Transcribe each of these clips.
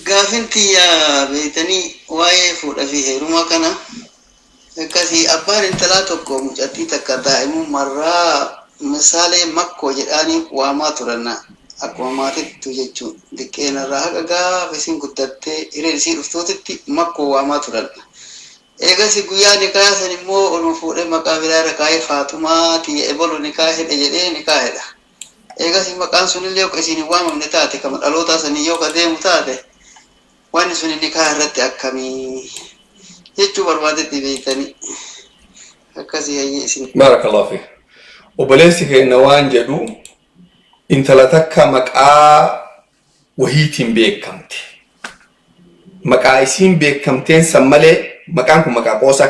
Gaafinti yaa beetanii waa'ee fuudha fi heerumaa kana akkasii abbaan intalaa tokko mucattii takka daa'imuu marraa misaalee makkoo jedhaanii waamaa turanna akkuma maatiitti jechuun diqqeenarraa haqa gaafa isin guddattee hireen isii dhuftootitti makkoo waamaa turan. Eegasi guyyaa nikaa san immoo olma fuudhee maqaa biraarra kaa'ee Faatumaati ebolu nikaa hedhe jedhee nikaa hedha. Eegasi maqaan sunillee yoo isin hin waamamne taate kama dhalootaa sanii yoo ka deemu taate waan sun nikaa irratti akkamii jechuu barbaadetti beektanii akkasii hayyee isin. Barakallahu fi obboleessi keenya waan jedhu intala takka maqaa wahiitiin beekamte. Maqaa isiin beekamteen san malee maqaan kun maqaa qoosaa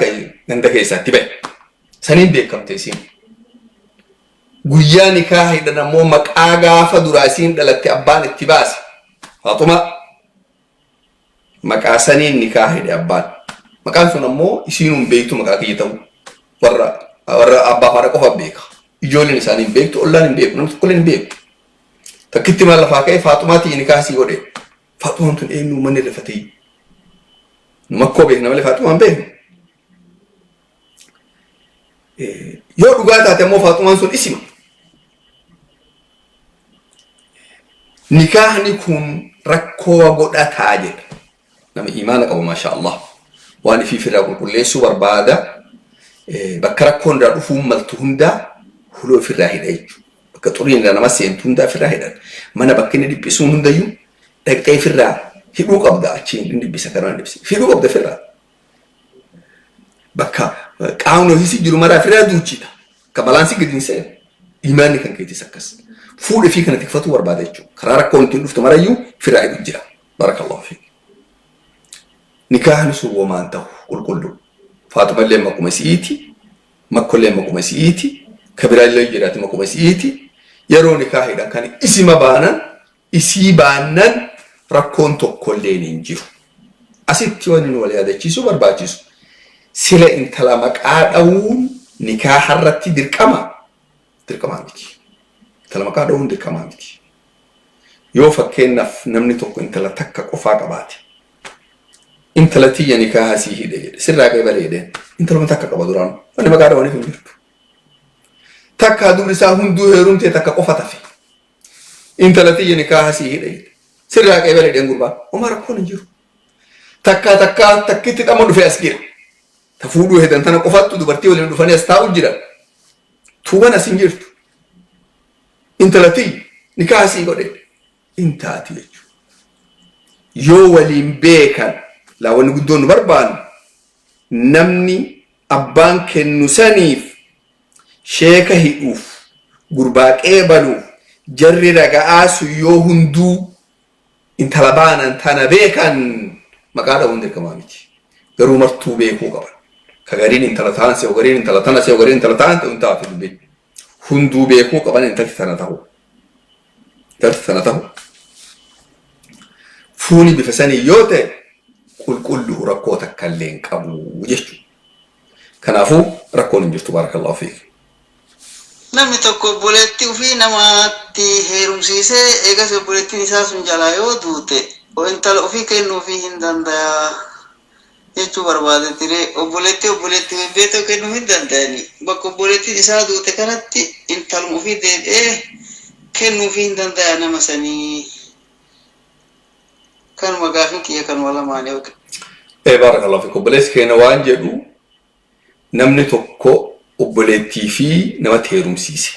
ganda keessatti bahe. Saniin beekamte isiin. Guyyaa nikaa hidhan ammoo maqaa gaafa duraa isiin dhalatte abbaan itti baase. Faatuma maqaa saniin nikaa hidhe abbaan. Maqaan sun ammoo isiinun beektu maqaa kiyya ta'u. Warra abbaa haadha qofa beeka. Ijoolleen isaanii hin beektu, ollaan hin beeku, namni tokkollee hin beeku. Takkitti maal lafaa ka'e Faaxumaatii nikaa sii godhe. Faaxumaan tun eenyu manni lafatee. Makkoo beekna malee Faaxumaan beeknu. Yoo dhugaa taate ammoo Faaxumaan sun isima. Nikaahni kun rakkoo godhataa jedha. Nama imaana qabu maasha Allah. Waan ifii firraa qulqulleessuu barbaada. Bakka rakkoon irraa dhufuun maltu hundaa huloo ofirraa hidha jechuudha. Bakka xuriin irraa nama seentu hundaa ofirraa hidhan. Mana bakka inni dhiphisuun hundayyuu dhaqxee ofirraa hidhuu qabda achiin inni dhibbisa kanaan dhibbisa. Hidhuu qabda ofirraa. Bakka qaamni ofiisii jiru maraa ofirraa duuchita. Ka balaansii gadi hin seenu. Imaanni kan keetis akkas. Fuudhee fi kana tikfatu barbaada jechuudha. Karaa rakkoon ittiin dhuftu marayyuu ofirraa hidhu jira. Barakallahu fi. Nikaahni sun womaan ta'u qulqulluu. Faatumallee makuma si'iti, makkollee makuma si'iti, kabiraallee jiraati makuma si'iti. Yeroo nikaa hidhan kan isima baanan, isii baannan rakkoon tokkollee hin jiru. Asitti waan nu wal yaadachiisu barbaachisu. Sila intala maqaa dha'uun nikaa harratti dirqama. Dirqamaa miti. Intala maqaa dha'uun dirqamaa miti. Yoo fakkeenyaaf namni tokko intala takka qofaa qabaate. Intala tiyya nikaa sii hidhe jedhe sirraa qe'ee bareedeen intaluma takka qaba duraan wanni maqaa dhawaniif hin jirtu. Takka dubri isaa hunduu heerumtee takka qofa tafe. Intala tiyya nikaa sii hidhe jedhe sirraa qe'ee bareedeen gurbaa homaa rakkoon hin jiru. Takkitti dhama dhufee as gira. Ta fuudhuu hedan tana qofattu dubartii waliin dhufanii as taa'u jira. Tuuban as hin jirtu. Intala tiyya nikaa sii godhe intaati jechuudha. Yoo waliin beekan laawwanni guddoon nu barbaannu namni abbaan kennu saniif sheeka hidhuuf gurbaa qeebaluuf jarri raga'aasu yoo hunduu intala baanan tana beekan maqaa dha'uun dirqamaa miti. Garuu martuu beekuu qaban. Ka gariin intala ta'an se'u gariin intala tana se'u gariin intala ta'an ta'u hin taa'afi dubbiin. Hunduu beekuu qaban intalti tana ta'u. Intalti tana ta'u. Fuuni bifa sanii yoo ta'e qulqulluu rakkoo takka illee hin qabu jechuudha. Kanaafuu rakkoon hin jirtu barakallahu fiik. Namni tokko obboleettii ofii namaatti heerumsiisee eegas obboleettiin isaa sun jalaa yoo duute intala ofii kennuufii hin danda'a jechuu barbaade ture. Obboleettii beetoo kennuu hin danda'ani. Bakka obboleettiin isaa duute kanatti intaluma ofii deebi'ee kennuufii hin danda'a nama sanii. Kan magaafin kiyya kan wala maanii oga. Barakallahu fiik. Obboleessi keenya waan jedhu namni tokko obboleettii fi namatti heerumsiise.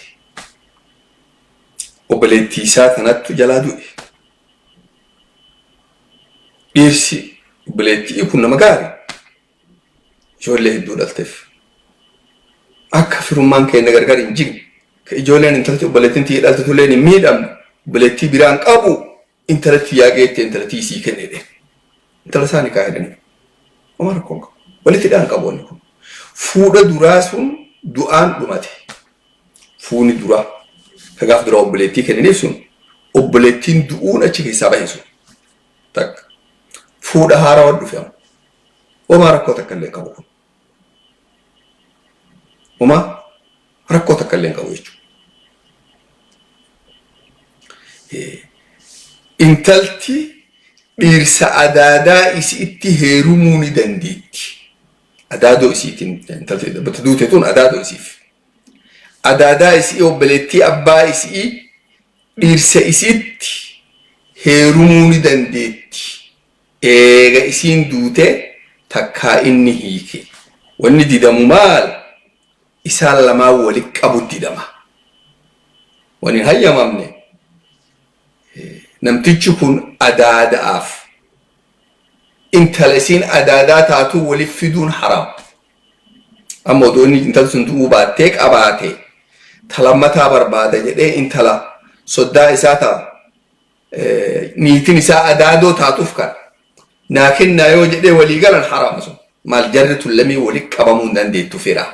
Obboleettii isaa kanattu jalaa du'e. Dhiirsi obboleettii kun nama gaarii. Ijoollee hedduu dhalteef. Akka firummaan keenya gargar hin jigne. Ka ijoolleen intalti obboleettiin tiyya dhaltetullee hin miidhamne. Obboleettii biraan qabu. Intalatti yaageetti intalatti isii kennedhe. Intala isaa nikaa hedhanii. Oma rakkoon qabu. Walitti dhaan qabu wanni kun. Fuudha duraa sun du'aan dhumate. Fuuni duraa. Ka gaaf duraa obboleettii kennaniif sun obboleettiin du'uun achi keessaa bahe sun. Takka. Fuudha haaraa waan dhufe amma. Oma rakkoo takka illee qabu kun. Oma rakkoo takka illee qabu jechuudha. Intalti ديرس أدادا إسيتي هيروموني دنديتي أدادو إسيتي أنت بتدوتي أدادو إسيف أدادا إسي وبلتي أبا إسي ديرس إسيتي هيروموني دنديتي إيغا إسين دوتي تكا إني هيكي وإني ديدامو مال إسال لما ولك أبو ديداما وإني هيا ممني نمتيجو كن أدادا أف انت لسين أدادا تاتو ولفدون حرام أما دوني انت لسندو باتيك أباتي تلمتا بربادا جدي انت لا صدا إساتا نيتين إسا أدادو تاتو فكان لكن نايو جدي وليقال حرام مال جرة اللمي ولك أبامون داندي تفيرا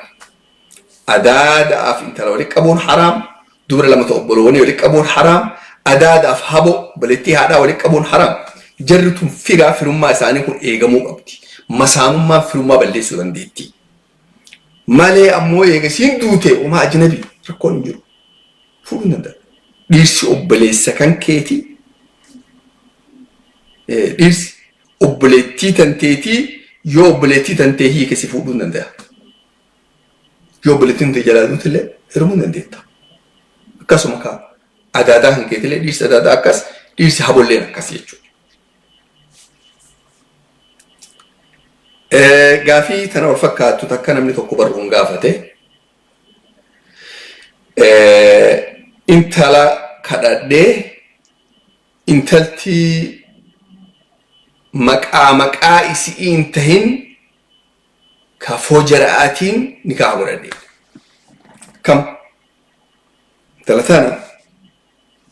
أدادا أف انت لولك أبون حرام دور لما تقبلوني ولك أبون حرام أداد أفهمه بلتي هذا ولك أبون حرام جرتم فيرا فرما سانيكون إيجامو قبتي مسامو ما فرما بلدي سودان ديتي مالي أمو إيجاسين دوتي وما أجنبي ركون جرو فلونا ده ديرسي أبلي سكان كيتي ديرسي أبلتي تنتيتي يو أبلتي تنتهي كسي فلونا ده يو أبلتي تنتهي جلادو تلا رمونا ديتا كاسو مكا أدادا هنكتله ديرس أدادا أكاس ديرس هبولين أكاس يجوا غافي تناول فكاتو تكنا من تكبر غافته انتلا كدده انتلتي مكا إسي انتهن كفوجراتين نكاح ورده كم ثلاثة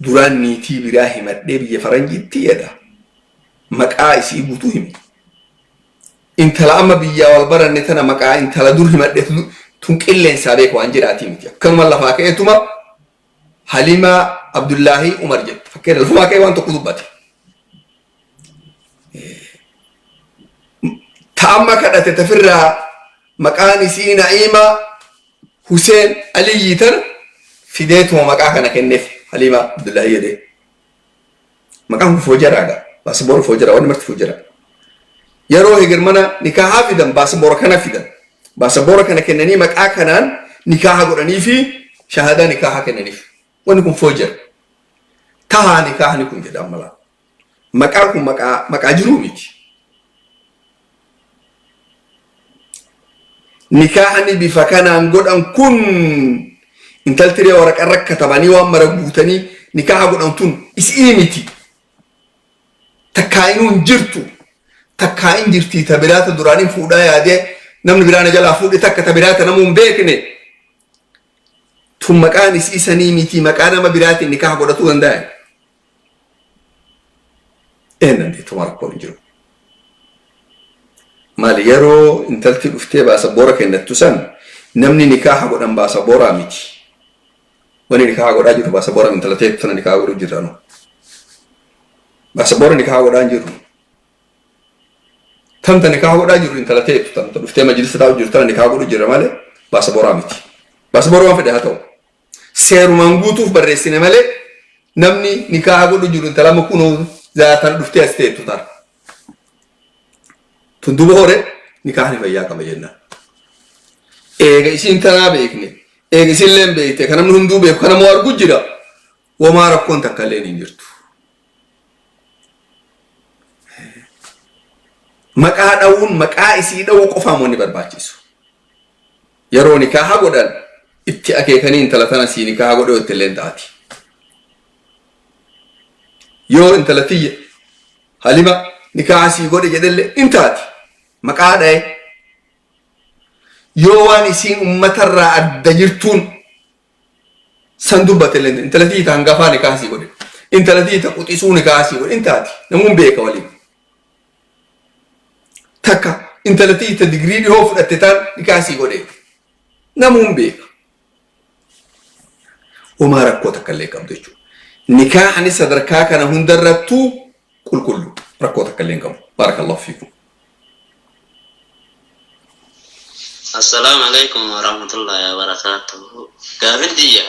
duraan niitii biraa himadhee biyya faranjiitti jedha maqaa isii guutuu himi intala amma biyyaa wal baranne tana maqaa intala dur himadhe tun qilleensaa beeku waan jedhaatii miti akkanuma lafaa ka'eetuma Halimaa Abdullaahi Umar jedhu fakkeenya lafumaa ka'ee waan tokko dubbate ta'amma kadhate tafirraa maqaan isii Na'iima Huseen Aliyyi tana fideetuma maqaa kana kenneef Halimaa Abdullaahi jedhee maqaan kun foojaraadha baasaboora foojara wanni marti foojara yeroo hegermana nikaahaa fidan baasaboora kana fidan baasaboora kana kennanii maqaa kanaan nikaaha godhanii fi shahadaa nikaaha kennaniif wanni kun foojara tahaa nikaahni kun jedhama mala maqaa kun maqaa jiruu miti nikaahni bifa kanaan godhan kun intaltiree waraqaa rakkatabanii waan mara guutanii nikaaha godhamtuun isii miti takkaa'inuun jirtu takkaa'in jirtii ta biraata duraaniin fuudhaa yaadee namni biraana jalaa fuudhe takka ta biraata namuun beekne tun maqaan isii sanii miti maqaa nama biraatiin nikaaha godhatuu danda'an eenyandee tuma rakkoon jiru maali yeroo intalti dhuftee baasaboora kennattu san namni nikaaha godhan baasabooraa miti wani nikah goda jiru baasaboora intalate tana nikah godu jirano baasaboora nikah goda jiru tanta nikah goda jiru intalate tanta dufte majlis taa'u jiru tana nikah godu jira male baasaboora miti baasaboora waan fedhe haa ta'u seerumaan guutuuf barreessine male namni nikah godu jiru intalama kunoo zaatan dufte asteetu tar tunduba hore nikahni fayyaa qaba jennaan eega isin tanaa beekne eegisilleen beekte kana namni hunduu beeku kana moo argu jira wamaa rakkoon takka illee hin jirtu maqaa dhawuun maqaa isii dhawuu qofaan wanni barbaachisu yeroo nikaaha godhan itti akeekanii intala tana sii nikaaha godhe itti illee taati yoo intala tiyya Halima nikaaha sii godhe jedhellee in taati maqaa dhaye yoo waan isiin ummatarraa adda jirtuun san dubbatellee intalatii ta hangafaa nikaaha sii godhe intalatii ta quxisuu nikaaha sii godhe in taati namuun beeka waliin takka intalatii ta digrii dhihoo fudhatte taan nikaaha sii godhe namuun beeka wamaa rakkoo takka illee qabdu jechuudha nikaahni sadarkaa kana hundarrattuu qulqullu rakkoo takka illee hin qabu baarakallahu fiikum السلام عليكم ورحمة الله وبركاته. قابل دي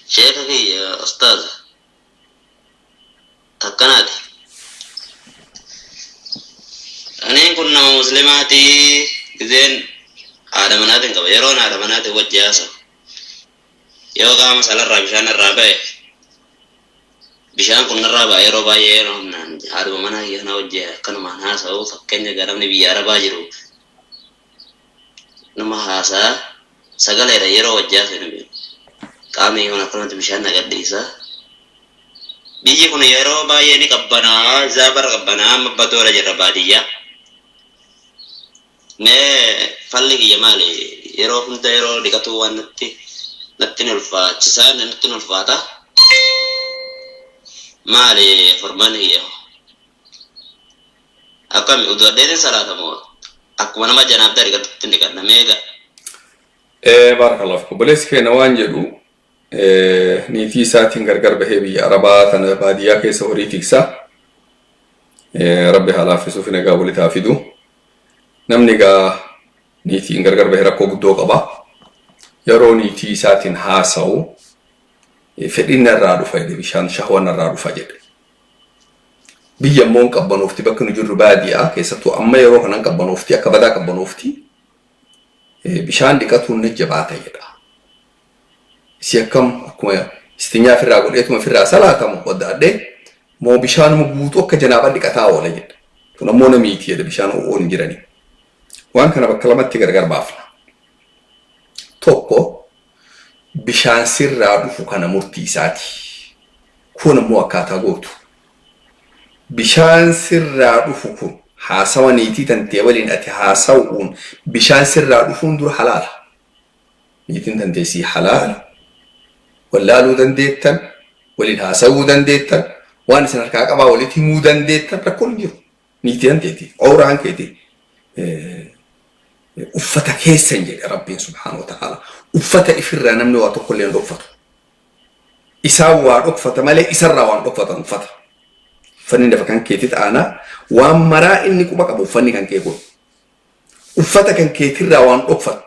شيخك يا أستاذ تكناتي أنا كنا مسلماتي زين هذا منادن كبا يرون هذا منادن وجهاسا يوغا مثلا رابشان الرابع بشان كنا الرابع يروبا يرون هذا منا يهنا وجه كانوا معنا سو فكني قدام نبي ياربا جرو نما هاسا سجل يرو وجهاسا نبي kami hona kana tibishana gadisa biji kuna yero ba yeni kabbana zabar kabbana mabadora jarabadiya ne falli ki yamali yero hunta yero dikatu wanatti nattinul fa cisan nattinul fata mali formani yo akam udu deden salata mo akwana ma janab dari gatin dikanna mega barakallahu fikum boles ke nawanjedu نيتي ساتين غرغر بهبي عربات انا باديا كيس هوري تيكسا ربي حالا في سوفنا غاولي تافيدو نمنيغا نيتي غرغر بهرا كوغدو قبا يرو نيتي ساتين هاسو فدين الرادو فايدي بشان شهوان الرادو فاجد بيا مون قبنوفتي بكنو جر باديا كيساتو اما يرو كنان قبنوفتي اكبدا قبنوفتي بشان ديكاتو نجباتا يدا سيكم أكمل استنيا في الرجل إتما في الرأس لا تامو وداده مو بيشان مبوتو كجنابا دكتاو ولا جد تونا مو نميتي هذا بيشان أون جراني وان كنا بكلمات تجرجر بافلا توكو بيشان سر رادو فكنا مرتي ساتي كون مو أكاتا غوتو بيشان سر رادو فكون حاسوا نيتي تنتيولين أتي حاسوا بيشان سر رادو فندور حلال نيتي تنتيسي حلال ولا لو دنديتن ولينها سو دنديتن وانا سنركا قبا ولتي مو دنديتن ركون جيرو نيتي انتي اوران كيتي افتا كيسن جي ربي سبحانه وتعالى افتا افرانا من واتو كلين دفت اساوا دفت مالي اسرا وان دفت دفت فنين دفكان كيتي انا وامرا اني كوبا كبو فني كان كيكو افتا كان كيتي راوان دفت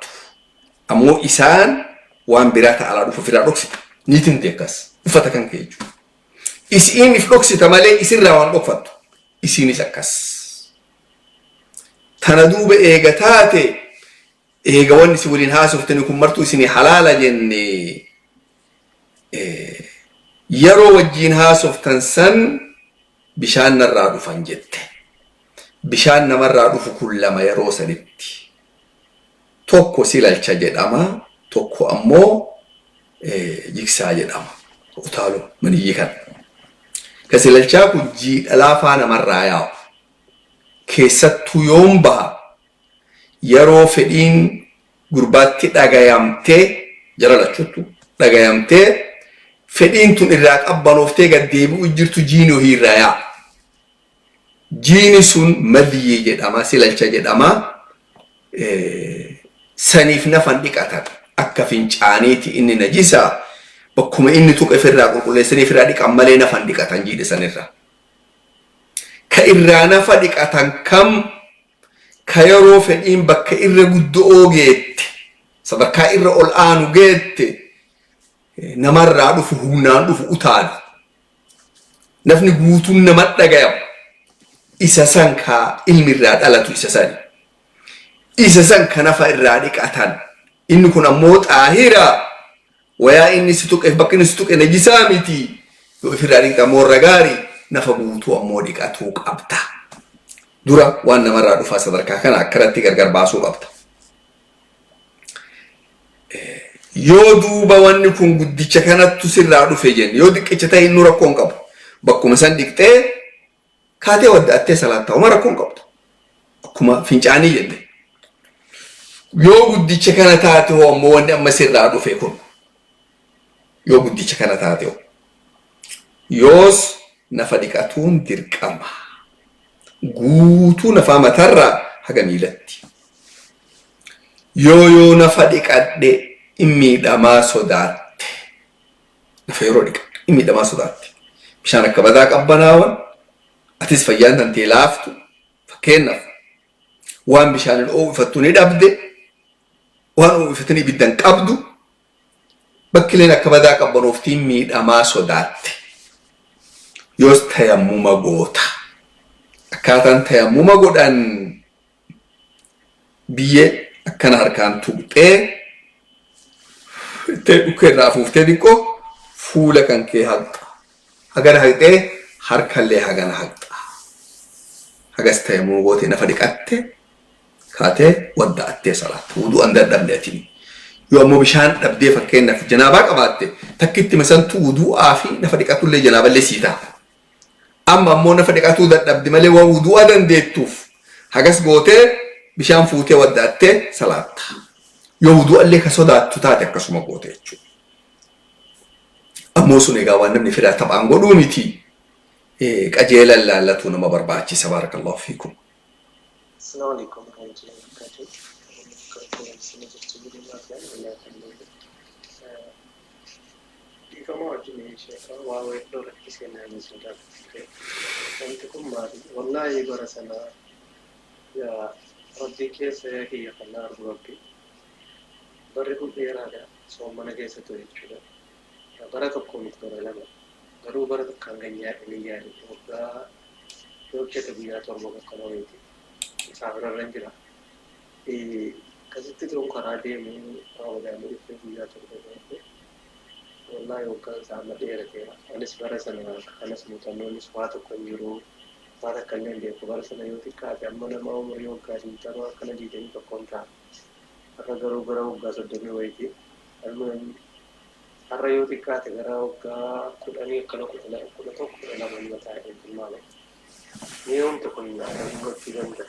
امو اسان وان براتا على دفت فرا دفت نيتين تكاس ufata kan keju isini floksi tamale isirra wan dokfatu isini sakkas tanadube egatate ega wonni siwulin hasoftani kum martu isini halala jenne yaro wajin hasoftan san bishan naradu fanjette bishan namaradu fukullama yaro sanitti tokko silalcha jedama tokko ammo jiksaa jedhama utaalu maniyyi kan kasilachaa kujii dhalaa namarraa yaa'u keessattuu yoon baha yeroo fedhiin gurbaatti dhagayamtee jara lachuttu dhagayamtee fedhiin tun irraa qabbanooftee gad deebi'u jirtu jiini ohii irraa yaa'a jiini sun madiyyi jedhama silalcha jedhama saniif nafan dhiqatan akka fincaaniiti inni najisa bakkuma inni tuqe firraa qulqulleessanii firraa dhiqan malee nafan dhiqatan jiidhe sanirraa ka irraa nafa dhiqatan kam ka yeroo fedhiin bakka irra guddoo geette sadarkaa irra ol aanu geette namarraa dhufu humnaan dhufu utaanu nafni guutuun nama dhagayamu isa san ka ilmirraa dhalatu isa san ka nafa irraa dhiqatan inni kun ammoo xaahira wayaa inni situqe bakki inni situqe najisaa miti yoo ifirraa dhiqata ammoo ragaari nafa guutuu ammoo dhiqatuu qabda dura waan namarraa dhufaa sadarkaa kana akkaratti gargar baasuu qabda yoo duuba wanni kun guddicha kanattu sirraa dhufe jenne yoo xiqqicha ta'e inni rakkoon qabu bakkuma san dhiqxee kaatee waddaattee salaatta uma rakkoon qabdu akkuma fincaanii jenne yoo guddicha kana taate hoo ammoo wanni amma sirraa dhufe kun yoo guddicha kana taate hoo yoos nafa dhiqatuun dirqama guutuu nafa matarraa haga miilatti yoo nafa dhiqadhe immiidhamaa sodaatte nafa yeroo dhiqadhe immiidhamaa sodaatte bishaan akka badaa qabbanaawan atis fayyaan tantee laaftu fakkeenyaaf waan bishaaniin oomishattu ni dhabde waan oomishatanii ibiddan qabdu bakkileen akka badaa qabbanoftiin miidhamaa sodaatte yoos tayammuma goota akkaataan tayammuma godhan biyyee akkana harkaan tuqxee itti dhukkirraa fuuftee xiqqoo fuula kan kee haqxa. Hagana haqxee harkallee hagana haqxa. Hagas ta'e immoo gootee nafa dhiqatte kaatee wadda'attee salaatte. Wuduu an dadhabde atiin. Yoo ammoo bishaan dhabdee fakkeenyaaf janaabaa qabaatte takkitti misantu wuduu'aa fi nafa dhiqatullee janaaballee sii ta'a. Amma ammoo nafa dhiqatuu dadhabde malee waan wuduu'aa dandeettuuf hagas gootee bishaan fuutee wadda'attee salaatta. Yoo wuduu'allee ka sodaattu taate akkasuma goote jechuudha. Ammoo sun egaa waan namni fedhaa taphaan godhuu miti. Qajeelan laallatu nama barbaachisa. Baarakallahu fiikum. Assalamu alaikum warahmatullahi wabarakatuh. Kama wajib Sheikh waa weedho rakkiseenaa miisuudha. Wanti kun maali? Wallahi bara sana yaa rabbi keessa kiyya kan argu rabbi. Barri kun dheeraadha. Soomana keessa ture jechuudha. Bara tokko miti bara lama. Garuu bara tokko ganyaa inni yaadu waggaa yookiin guyyaa torba bakka lameeti. Saafirarra hin jira. Kasitti turuun karaa deemee raawwatamu dhufee guyyaa torba ta'e. Wallahi waggaa saama dheerateera. Anis bara sana kanas muuxannoonis waa tokko hin jiru. Waan akkanni hin beeku bara sana yoo xiqqaate amma nama umurii waggaa diintaroo akkana diidanii tokkoon ta'a. Har'a garuu gara waggaa 30 wayiiti. Har'a yoo xiqqaate gara waggaa 10 akkana 11 mataa hin maale. Ni homtu kun yaadamuu gochuu danda'a.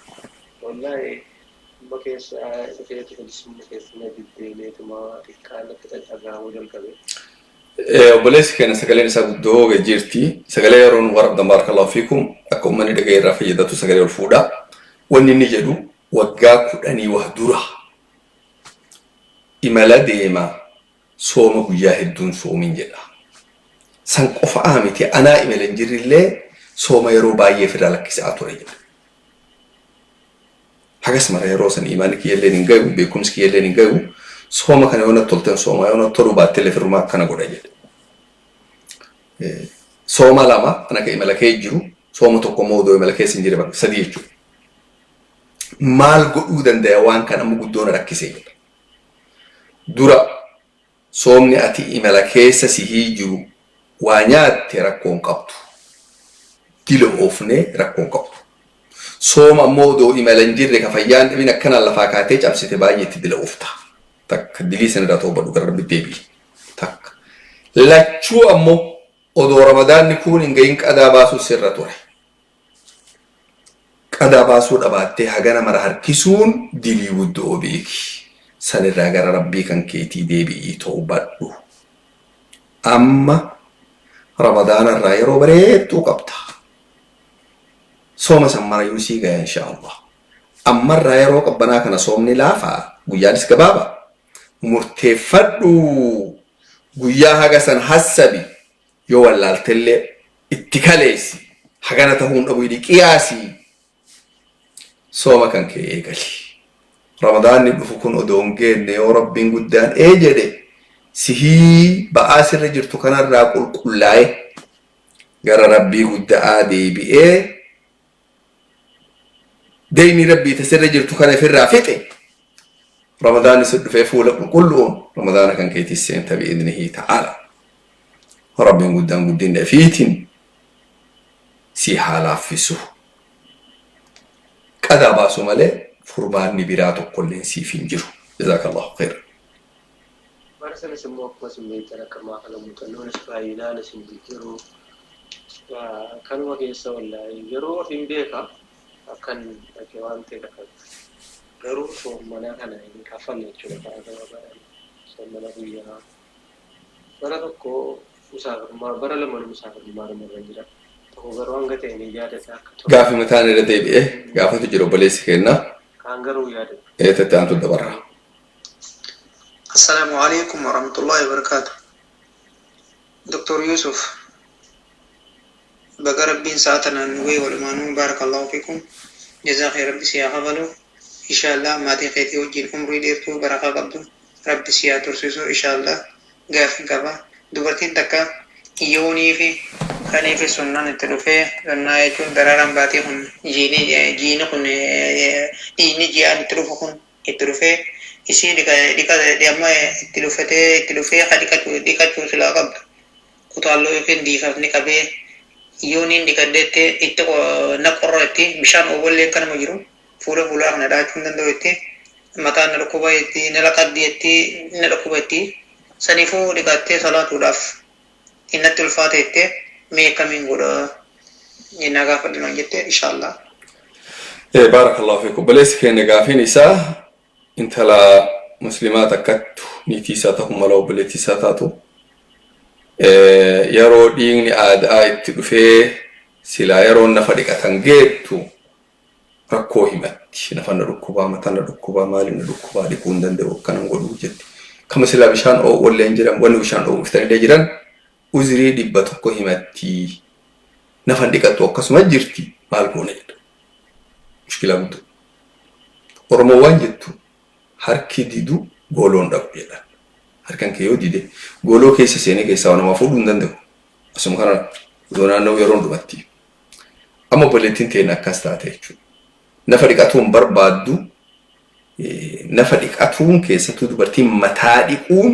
Wallahi amma keessa dhufeetu bilisummaa keessa na diddeeneetuma xiqqaan akka dhadhagaamuu jalqabe. Obboleessi keenya sagaleen isaa guddoo jirti. Sagalee yeroon warabdan baarakallahu fiikum akka uummanni dhaga'ee irraa fayyadatu sagalee ol fuudha. Wanni inni jedhu waggaa 10 waa dura imala deema sooma guyyaa hedduun soomin jedha. San qofaa miti anaa imala hin jirrillee sooma yeroo baay'ee fira lakkisaa ture jedha. Hagas mara yeroo san imaanni kiyyalleen hin gahu beekumsi kiyyalleen hin gahu sooma kana yoona tolten sooma yoona toluu baattelee firmaa akkana godha jedha. Sooma lama ana ka imala kee jiru sooma tokko moodoo imala keessa hin jire bakka sadii jechuudha. Maal godhuu danda'a waan kana amma guddoon rakkisee jedha. Dura soomni ati imala keessa sihii jiru waa nyaatte rakkoon qabdu. Dila oofnee rakkoon qabdu. Sooma ammoo doo imala hin jirre ka fayyaan dhibin akkanaan lafaa kaatee cabsite baay'eetti dila oofta. Takka dilii sanarraa ta'uu badhu gara rabbi deebi'i. Takka. Lachuu ammoo odoo ramadaanni kun hin gahin qadaa baasuu sirra ture. Qadaa baasuu dhabaattee hagana mara harkisuun dilii guddoo beeki. Sanirraa gara rabbii kan keetii deebi'ii ta'uu badhu. Amma ramadaanarraa yeroo bareedduu qabda. Sooma san mara yuusii gaya inshaallah. Ammarraa yeroo qabbanaa kana soomni laafaa guyyaanis gabaaba. Murteeffadhu guyyaa haga san hassabi yoo wallaaltellee itti kaleessi hagana ta'uun dhabuu hidhi qiyaasii sooma kan kee eegali. Ramadaanni dhufu kun odoo hin geenne yoo rabbiin guddaan jedhe sihii ba'aa sirra jirtu kanarraa qulqullaa'e gara rabbii guddaa deebi'ee deeyni rabbii tasirra jirtu kana ofirraa fixe. رمضان يسد في فولك كلهم رمضان كان كيتي السنة بإذنه تعالى رب قدام قدين فيتين سي حالا فيسو كذا باسو مالي فربان نبيراتو كلين سي فينجرو جزاك الله خير Barsa semua masih terkema kalau mungkin Israel nasi bikiru kan wajib sawalai jero fimbeka akan kewan tidak Garuu soomana kana hin kafanne jechuudha soomana guyyaa bara tokko bara lama musaafirummaa irra jira tokko garuu hanga ta'e ni yaadata akka tokko gaafi mataan irra deebi'ee gaafatu jiru obboleessi kenna kan garuu yaadata eetatti aantu dabarra. Assalamu alaikum warahmatullahi wabarakatuh. Dr. Yusuf baga rabbiin saatana nuwee walumaanuu barakallahu fikum jazaa khayra rabbi siyaa qabalu إن شاء الله ما دي خيتي وجين عمري ديرتو بركة قبضو رب سياتور سيسو إن شاء الله قافن قبا دوبرتين تكا يوني في خاني في سنة نتلوفي لنا يجون درارم باتي خن جيني خن إيني جيان نتلوفو خن التلوفي يصير ديكا ديما التلوفي خديكا ديكا سلا قبل كتالو يمكن ديكا نكابي يونين ديكا ديت إتكو نقرأتي بشان أول لين كان مجرو فولا أنا دايتون دندوتي متى نركوبايتي نلقديتي نركوبايتي سنيفو ديكاتي صلاة وداف إن التلفاتي مي كمين غورا إنها فدنا جت إن شاء الله. بارك الله فيكم. بلس كان قافين إسا انت لا مسلمات كتو نتيساتهم ولو بلتيساتاتو يرو ديني آداء تدفي سلا يرو نفرق تنجيتو ركو همتي نفن ركوبا متن ركوبا مالين ركوبا ديكون دندو كان نقولو جد كما سلا بشان أو ولا نجرم ولا بشان أو مفترض جيران وزري دبتو همتي نفن ديكاتو كسمة جرتي مالكونه مشكلة بدو ورموان جتو harki didu golon dak bela harkan ke yodi de golo ke se sene ke sawana ma fudun dande asum kana dona no yoron do batti amma boletin te nakasta ta chu nafadiqatun barbadu nafadiqatun ke se tudu barti matadiqun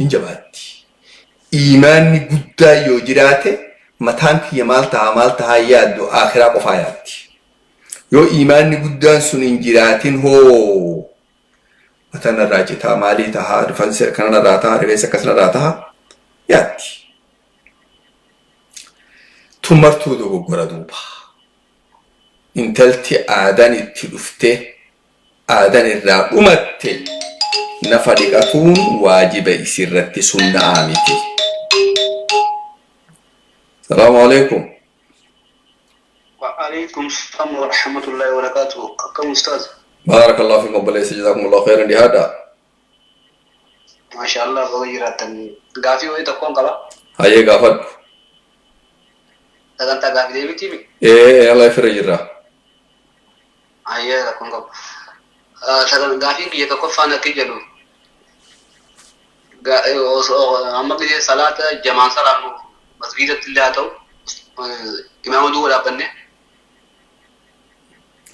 injabatti imani gudda yo jirate matan ki malta hayado akhira qofayati yo imani guddan sun injiratin ho مثلا راجتها ماليتها رفنس كنا راتها رئيس كسر راتها ياتي تمرتو دو غردوبا انتلتي آدان التلفته آدان الرقمت نفرقتون واجب إسرت سنة عامتي. السلام عليكم. وعليكم السلام ورحمة الله وبركاته. كم أستاذ؟ بارك الله فيكم بليس جزاكم الله خيرا لهذا. ما شاء الله غيرتني غافي وين تكون كلا؟ هاي غافد. تكنت غافي دي بتيمي؟ إيه الله يفرج الرا. هاي تكون كلا. تكنت غافي كي يكون فانا كيجلو. أما كذا صلاة جماعة صلاة مسجد الله تو إمام دو ولا بني.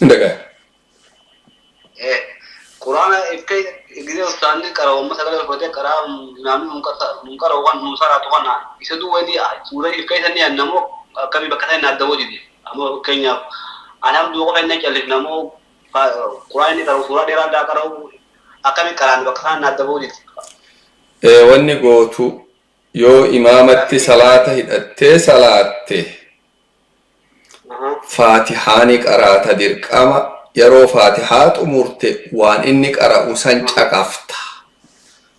عندك. قرآن إبكي إجري أستاني كراو مثلا بقولي كرام نامي ممكن روان نوسا راتوانا إسدو ودي سورة إبكي ثاني أنمو كمي بكتة نادو جدي أما كينيا أنا بدو كفاية نجلس نامو قرآن كراو سورة ديران دا كراو أكمي كرام بكتة نادو جدي واني قوتو يو إمامتي صلاة هدأتي صلاة فاتحاني قرأت ديرك أما يرو فاتحات أمورته وان إنك أرى أسان شقفت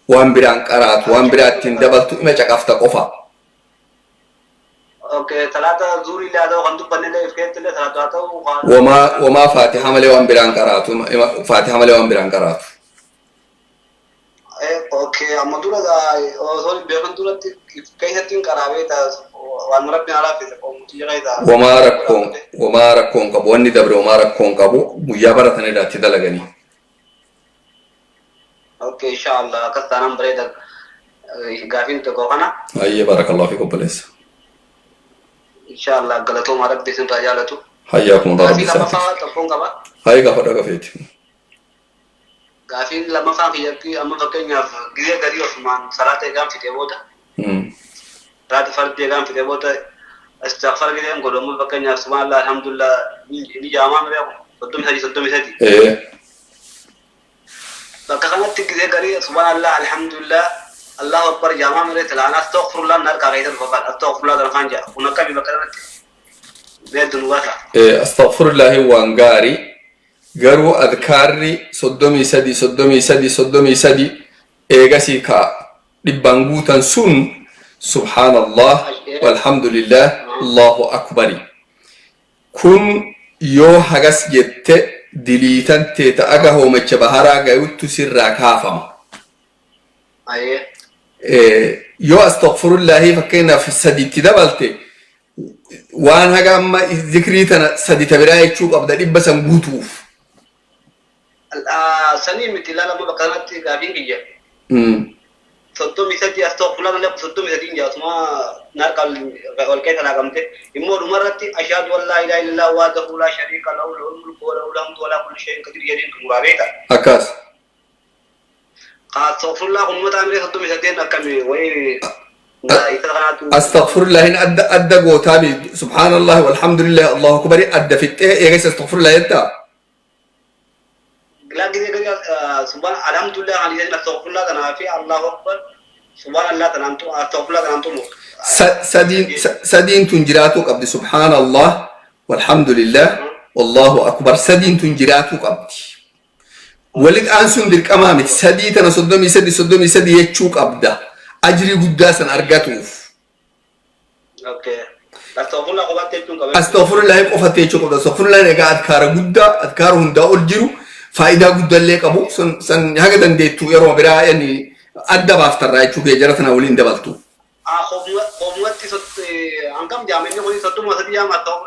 وان بران قرأت وان برات تندبلت إما شقفت قفا. أوكي ثلاثة زوري لا ده وخندو بني ده إفكار تله ثلاثة وما فاتحة ملي وان بران قرأت فاتحة ملي وان بران قرأت. أوكي أما دولا ده أصلا بيكون دولا كيف تين قرابة ده وانمرة بنالا في ده وما ركون كابو أني دبر وما ركون كابو مجابرة تنيدا تدلغني. أوكي إن شاء الله كستانم بريدا غافين تكوهنا. أيه بارك الله فيكم بليس. إن شاء الله غلطو مارك ديسن تاجالتو. حياكم الله. غافين لما فا تفون كبا. هاي غافيت. غافين لما فا كيجي أما فكينيا غير غريب عثمان صلاة إقام في تبوتا. رات فرد إقام في تبوتا. استغفر كده يوم قدوم بكني سبحان الله الحمد لله ini jamaah mereka betul misalnya بكانت تكذب كريه سبحان الله الحمد لله الله أكبر جماعة مرة تلانا استغفر الله نار كاغير الفقر استغفر الله درفانجا ونكمل بكرة بيد نواسا استغفر الله وانغاري غرو أذكاري صدومي سدي إيجاسيكا لبانغوتان سون سبحان الله والحمد لله الله أكبر كن يو حجس جت دليتان تيتا أجاه ومتشبهرا جايوت سر كافم يو استغفر الله فكينا في السدي تدبلت وان هجا ما ذكريتنا سدي تبراي تشوف أبدا لبسا بوتوف سني مثل لما بكانت قابين كيجا صدق مثلي استغفر الله لك صدق مثلي يا سما نركل والكيت أنا قمت إمور مرتي أشهد أن لا إله إلا الله وحده لا شريك له له الملك وله الحمد وله كل شيء قدير يدين كمرابيتا أكاس استغفر الله قوم تعمل خدوم يسدين أكمل وين استغفر الله ان ادى قوتابي سبحان الله والحمد لله الله اكبر ادى في ايه استغفر الله انت لا كده سبحان الحمد لله عليه استغفر الله انا في الله اكبر سبحان الله تنانتو استغفر الله تنانتو سدين تنجراتك عبد سبحان الله والحمد لله والله اكبر سدين تنجراتك عبد ولك انسون ديك امامي سدي تنا صدمي سدي يچوك عبده أجري قداسا أرجعتوف. أوكي. أستغفر الله قبل تيجون قبل. أستغفر الله قبل تيجون قبل. أستغفر الله نجا أذكار قدا أذكار هندا أرجو فائدة قدا لك أبو سن هكذا نديتو يروم برا يعني أدب أفتر رأي شو كيجرتنا ولين دبلتو. خموات تسوت أنكم جامعين كوني سوتو ما سدي جام أستغفر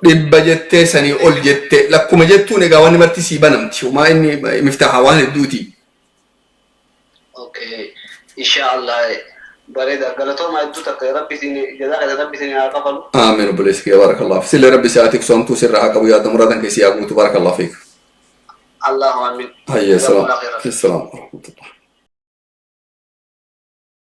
ببجت سني أول جت لكم جتو نجاواني مرتي سيبانم تيو ما إني مفتاح وان الدوتي. اوكي ان شاء الله بريد غلطوا ما يدو تك ربي سيني جزاك ربي سيني قبل امين وبلسك يا بارك الله فيك سل ربي ساعتك صمتو سرها قوي هذا مرادا كيسي ابو تبارك الله فيك الله امين هيا السلام ورحمه الله